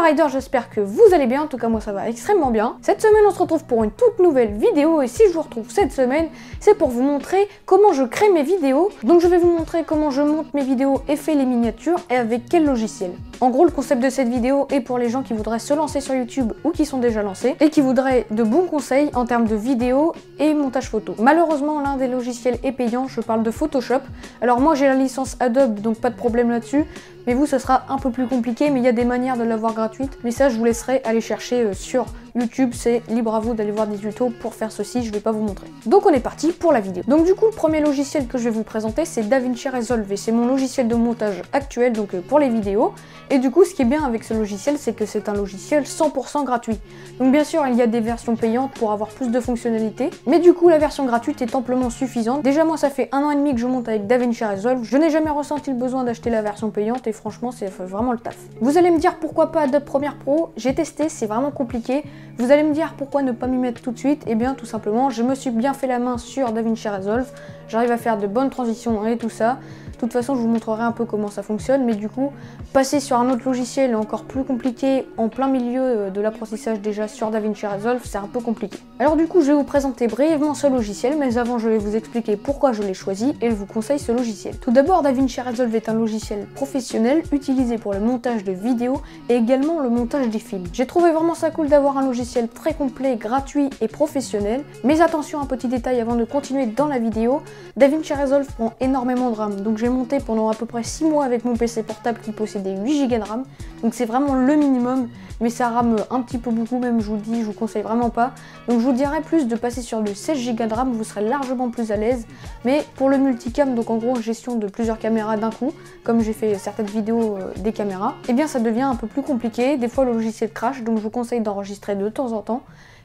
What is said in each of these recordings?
Rider, j'espère que vous allez bien, en tout cas moi ça va extrêmement bien. Cette semaine on se retrouve pour une toute nouvelle vidéo et si je vous retrouve cette semaine, c'est pour vous montrer comment je crée mes vidéos. Donc je vais vous montrer comment je monte mes vidéos et fais les miniatures et avec quel logiciel. En gros le concept de cette vidéo est pour les gens qui voudraient se lancer sur YouTube ou qui sont déjà lancés et qui voudraient de bons conseils en termes de vidéos et montage photo. Malheureusement l'un des logiciels est payant, je parle de Photoshop. Alors moi j'ai la licence Adobe donc pas de problème là-dessus. Mais vous, ce sera un peu plus compliqué, mais il y a des manières de l'avoir gratuite. Mais ça, je vous laisserai aller chercher sur YouTube. C'est libre à vous d'aller voir des tutos pour faire ceci, je ne vais pas vous montrer. Donc on est parti pour la vidéo. Donc du coup, le premier logiciel que je vais vous présenter, c'est DaVinci Resolve. Et c'est mon logiciel de montage actuel, donc pour les vidéos. Et du coup, ce qui est bien avec ce logiciel, c'est que c'est un logiciel 100% gratuit. Donc bien sûr, il y a des versions payantes pour avoir plus de fonctionnalités. Mais du coup, la version gratuite est amplement suffisante. Déjà, moi, ça fait 1 an et demi que je monte avec DaVinci Resolve. Je n'ai jamais ressenti le besoin d'acheter la version payante et franchement, c'est vraiment le taf. Vous allez me dire pourquoi pas Adobe Premiere Pro. J'ai testé, c'est vraiment compliqué. Vous allez me dire pourquoi ne pas m'y mettre tout de suite. Eh bien, tout simplement, je me suis bien fait la main sur DaVinci Resolve. J'arrive à faire de bonnes transitions et tout ça. De toute façon, je vous montrerai un peu comment ça fonctionne, mais du coup, passer sur un autre logiciel est encore plus compliqué en plein milieu de l'apprentissage déjà sur DaVinci Resolve, c'est un peu compliqué. Alors du coup, je vais vous présenter brièvement ce logiciel, mais avant, je vais vous expliquer pourquoi je l'ai choisi et je vous conseille ce logiciel. Tout d'abord, DaVinci Resolve est un logiciel professionnel utilisé pour le montage de vidéos et également le montage des films. J'ai trouvé vraiment ça cool d'avoir un logiciel très complet, gratuit et professionnel, mais attention, un petit détail avant de continuer dans la vidéo, DaVinci Resolve prend énormément de RAM, donc j'ai monté pendant à peu près 6 mois avec mon PC portable qui possédait 8 Go de RAM, donc c'est vraiment le minimum, mais ça rame un petit peu beaucoup même, je vous le dis, je vous conseille vraiment pas. Donc je vous dirais plus de passer sur le 16 Go de RAM, vous serez largement plus à l'aise, mais pour le multicam, donc en gros gestion de plusieurs caméras d'un coup, comme j'ai fait certaines vidéos des caméras, et bien ça devient un peu plus compliqué, des fois le logiciel crash, donc je vous conseille d'enregistrer de temps en temps,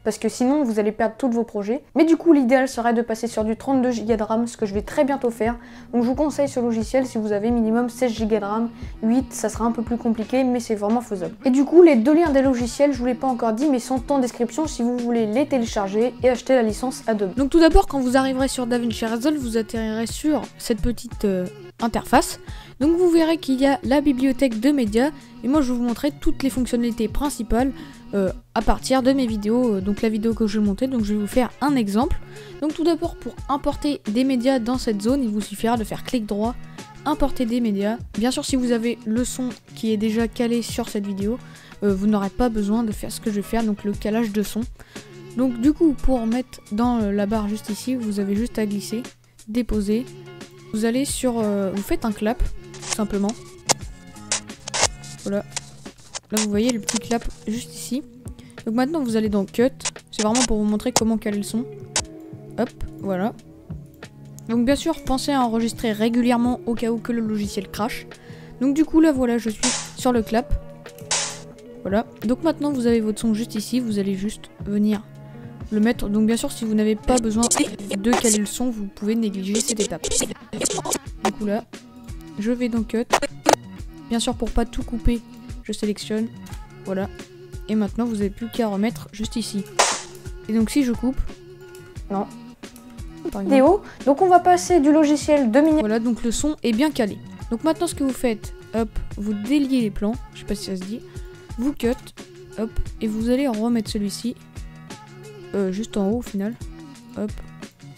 parce que sinon vous allez perdre tous vos projets. Mais du coup l'idéal serait de passer sur du 32 Go de RAM, ce que je vais très bientôt faire. Donc je vous conseille ce logiciel si vous avez minimum 16 Go de RAM, 8 ça sera un peu plus compliqué mais c'est vraiment faisable. Et du coup les deux liens des logiciels, je vous l'ai pas encore dit mais sont en description si vous voulez les télécharger et acheter la licence Adobe. Donc tout d'abord quand vous arriverez sur DaVinci Resolve, vous atterrirez sur cette petite interface. Donc vous verrez qu'il y a la bibliothèque de médias et moi je vais vous montrer toutes les fonctionnalités principales à partir de mes vidéos, donc la vidéo que je vais monter. Donc je vais vous faire un exemple. Donc tout d'abord pour importer des médias dans cette zone, il vous suffira de faire clic droit, importer des médias. Bien sûr si vous avez le son qui est déjà calé sur cette vidéo, vous n'aurez pas besoin de faire ce que je vais faire, donc le calage de son. Donc du coup pour mettre dans la barre juste ici, vous avez juste à glisser, déposer. Vous allez sur, vous faites un clap, tout simplement. Voilà. Là vous voyez le petit clap juste ici. Donc maintenant vous allez dans Cut. C'est vraiment pour vous montrer comment caler le son. Hop, voilà. Donc bien sûr pensez à enregistrer régulièrement au cas où que le logiciel crache. Donc du coup là voilà je suis sur le clap. Voilà. Donc maintenant vous avez votre son juste ici. Vous allez juste venir le mettre. Donc bien sûr si vous n'avez pas besoin de caler le son, vous pouvez négliger cette étape. Du coup là, je vais dans Cut. Bien sûr pour pas tout couper, je sélectionne. Voilà. Et maintenant vous n'avez plus qu'à remettre juste ici. Et donc si je coupe, non. Vidéo. Donc on va passer du logiciel de mini. Voilà, donc le son est bien calé. Donc maintenant ce que vous faites, hop, vous déliez les plans, je sais pas si ça se dit. Vous cut, hop, et vous allez remettre celui-ci. Juste en haut au final. Hop.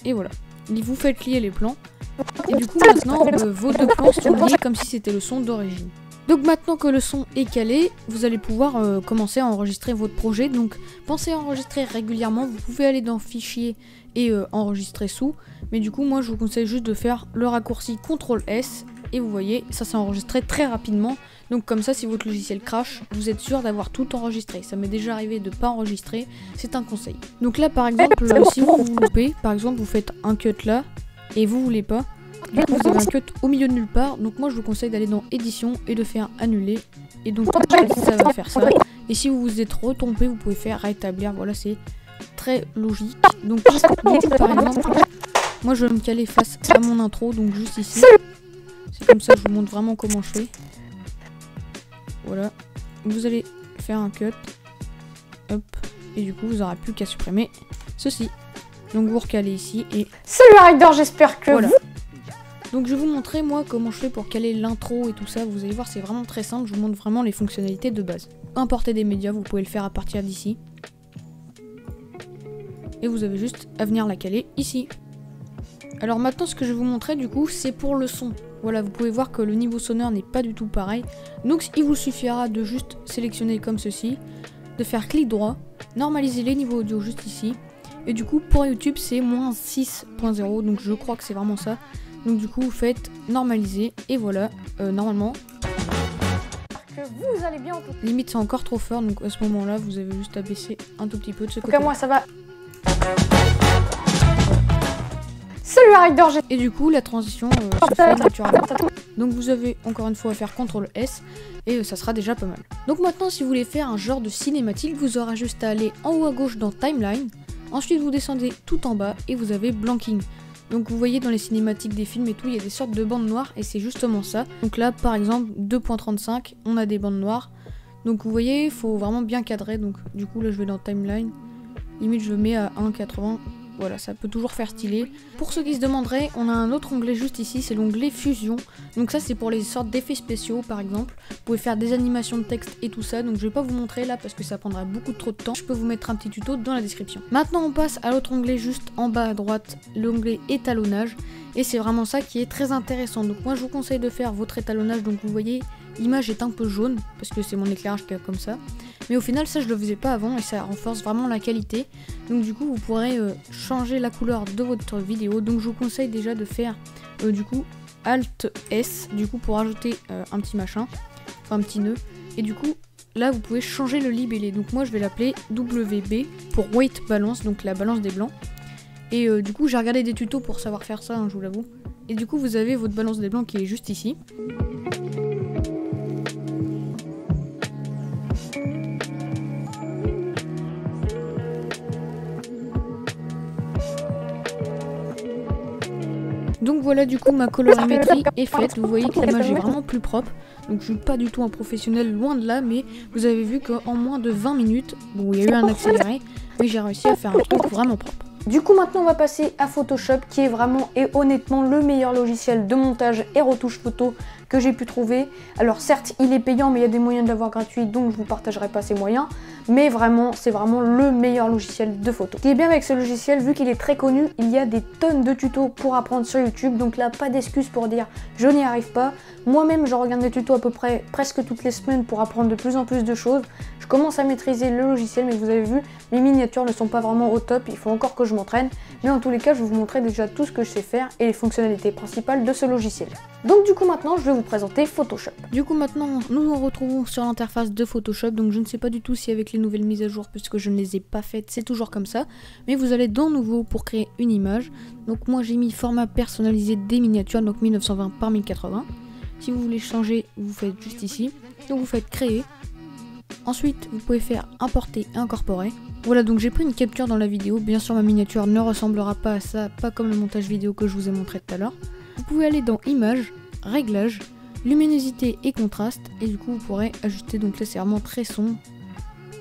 Et voilà. Et vous faites lier les plans. Et du coup maintenant vos deux plans sont liés comme si c'était le son d'origine. Donc maintenant que le son est calé, vous allez pouvoir commencer à enregistrer votre projet. Donc pensez à enregistrer régulièrement. Vous pouvez aller dans Fichier et enregistrer sous. Mais du coup moi je vous conseille juste de faire le raccourci CTRL S. Et vous voyez, ça s'est enregistré très rapidement. Donc comme ça, si votre logiciel crache, vous êtes sûr d'avoir tout enregistré. Ça m'est déjà arrivé de ne pas enregistrer, c'est un conseil. Donc là par exemple, si vous vous loupez, par exemple vous faites un cut là, et vous voulez pas, du coup vous avez un cut au milieu de nulle part. Donc moi je vous conseille d'aller dans édition et de faire annuler. Et donc ça va faire ça. Et si vous vous êtes retombé, vous pouvez faire rétablir. Voilà, c'est très logique. Donc par exemple, moi je vais me caler face à mon intro, donc juste ici. C'est comme ça, je vous montre vraiment comment je fais. Voilà. Vous allez faire un cut. Hop. Et du coup, vous n'aurez plus qu'à supprimer ceci. Donc vous recalez ici et... Salut Rider, j'espère que voilà. vous... Donc je vais vous montrer moi comment je fais pour caler l'intro et tout ça. Vous allez voir, c'est vraiment très simple. Je vous montre vraiment les fonctionnalités de base. importer des médias, vous pouvez le faire à partir d'ici. Et vous avez juste à venir la caler ici. Alors maintenant ce que je vais vous montrer du coup c'est pour le son. Voilà, vous pouvez voir que le niveau sonore n'est pas du tout pareil. Donc il vous suffira de juste sélectionner comme ceci, de faire clic droit, normaliser les niveaux audio juste ici. Et du coup pour YouTube c'est moins 6.0, donc je crois que c'est vraiment ça. Donc du coup vous faites normaliser et voilà, normalement. Que vous allez bien en tout cas. Limite c'est encore trop fort, donc à ce moment là vous avez juste à baisser un tout petit peu de ce côté. Moi ça va. Salut Rider. Et du coup la transition se fait naturellement. Donc vous avez encore une fois à faire CTRL S et ça sera déjà pas mal. Donc maintenant si vous voulez faire un genre de cinématique, vous aurez juste à aller en haut à gauche dans Timeline. Ensuite vous descendez tout en bas et vous avez Blanking. Donc vous voyez dans les cinématiques des films et tout, il y a des sortes de bandes noires et c'est justement ça. Donc là par exemple 2.35, on a des bandes noires. Donc vous voyez, il faut vraiment bien cadrer. Donc du coup là je vais dans Timeline. Limite je mets à 1.80. Voilà, ça peut toujours faire stylé. Pour ceux qui se demanderaient, on a un autre onglet juste ici, c'est l'onglet Fusion. Donc ça c'est pour les sortes d'effets spéciaux par exemple. Vous pouvez faire des animations de texte et tout ça. Donc je vais pas vous montrer là parce que ça prendra beaucoup trop de temps. Je peux vous mettre un petit tuto dans la description. Maintenant on passe à l'autre onglet juste en bas à droite, l'onglet étalonnage. Et c'est vraiment ça qui est très intéressant. Donc moi je vous conseille de faire votre étalonnage. Donc vous voyez, l'image est un peu jaune parce que c'est mon éclairage qui est comme ça. Mais au final ça je le faisais pas avant et ça renforce vraiment la qualité. Donc du coup vous pourrez changer la couleur de votre vidéo. Donc je vous conseille déjà de faire du coup Alt S du coup pour ajouter un petit machin, enfin un petit nœud. Et du coup là vous pouvez changer le libellé. Donc moi je vais l'appeler WB pour Weight Balance, donc la balance des blancs. Et du coup j'ai regardé des tutos pour savoir faire ça, hein, je vous l'avoue. Et du coup vous avez votre balance des blancs qui est juste ici. Donc voilà, du coup ma colorimétrie est faite, vous voyez que l'image est vraiment plus propre. Donc je suis pas du tout un professionnel, loin de là, mais vous avez vu qu'en moins de 20 minutes, bon il y a eu un accéléré, mais j'ai réussi à faire un truc vraiment propre. Du coup maintenant on va passer à Photoshop qui est vraiment et honnêtement le meilleur logiciel de montage et retouche photo que j'ai pu trouver. Alors certes il est payant mais il y a des moyens de l'avoir gratuit donc je vous partagerai pas ces moyens. Mais vraiment c'est vraiment le meilleur logiciel de photo. Ce qui est bien avec ce logiciel, vu qu'il est très connu, il y a des tonnes de tutos pour apprendre sur YouTube. Donc là pas d'excuses pour dire je n'y arrive pas. Moi-même je regarde des tutos à peu près presque toutes les semaines pour apprendre de plus en plus de choses. Je commence à maîtriser le logiciel mais vous avez vu mes miniatures ne sont pas vraiment au top, il faut encore que je m'entraîne. Mais en tous les cas je vais vous montrer déjà tout ce que je sais faire et les fonctionnalités principales de ce logiciel. Donc du coup maintenant je vais vous présenter Photoshop. Du coup maintenant nous nous retrouvons sur l'interface de Photoshop. Donc je ne sais pas du tout si avec les nouvelles mises à jour puisque je ne les ai pas faites c'est toujours comme ça. Mais vous allez dans nouveau pour créer une image. Donc moi j'ai mis format personnalisé des miniatures, donc 1920 par 1080. Si vous voulez changer vous faites juste ici. Donc vous faites créer. Ensuite vous pouvez faire importer et incorporer. Voilà, donc j'ai pris une capture dans la vidéo. Bien sûr ma miniature ne ressemblera pas à ça, pas comme le montage vidéo que je vous ai montré tout à l'heure. Vous pouvez aller dans Images, Réglages, Luminosité et Contraste. Et du coup vous pourrez ajuster, donc là c'est vraiment très sombre.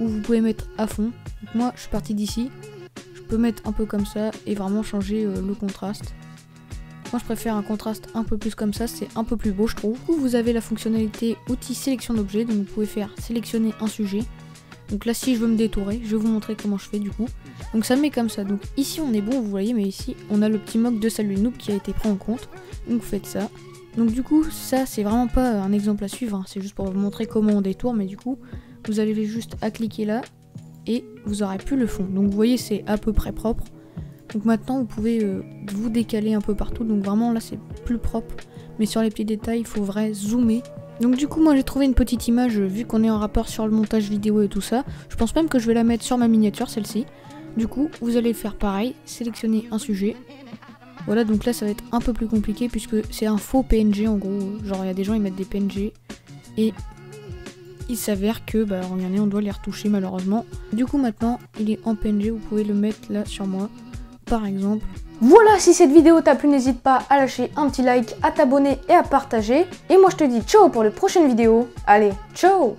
Ou vous pouvez mettre à fond. Donc moi je suis parti d'ici. Je peux mettre un peu comme ça et vraiment changer le contraste. Moi je préfère un contraste un peu plus comme ça, c'est un peu plus beau je trouve. Du coup vous avez la fonctionnalité outil sélection d'objets. Donc vous pouvez faire sélectionner un sujet. Donc là si je veux me détourer, je vais vous montrer comment je fais du coup. Donc ça met comme ça, donc ici on est bon vous voyez, mais ici on a le petit mock de Salut Noob qui a été pris en compte. Donc vous faites ça. Donc du coup ça c'est vraiment pas un exemple à suivre, hein. C'est juste pour vous montrer comment on détourne. Mais du coup vous avez juste à cliquer là et vous aurez plus le fond. Donc vous voyez c'est à peu près propre. Donc maintenant vous pouvez vous décaler un peu partout, donc vraiment là c'est plus propre. Mais sur les petits détails il faut vraiment zoomer. Donc du coup moi j'ai trouvé une petite image, vu qu'on est en rapport sur le montage vidéo et tout ça. Je pense même que je vais la mettre sur ma miniature, celle-ci. Du coup vous allez faire pareil, sélectionner un sujet. Voilà, donc là ça va être un peu plus compliqué puisque c'est un faux PNG en gros. Genre il y a des gens ils mettent des PNG et il s'avère que bah regardez on doit les retoucher malheureusement. Du coup maintenant il est en PNG, vous pouvez le mettre là sur moi par exemple. Voilà, si cette vidéo t'a plu, n'hésite pas à lâcher un petit like, à t'abonner et à partager. Et moi je te dis ciao pour les prochaines vidéos. Allez, ciao!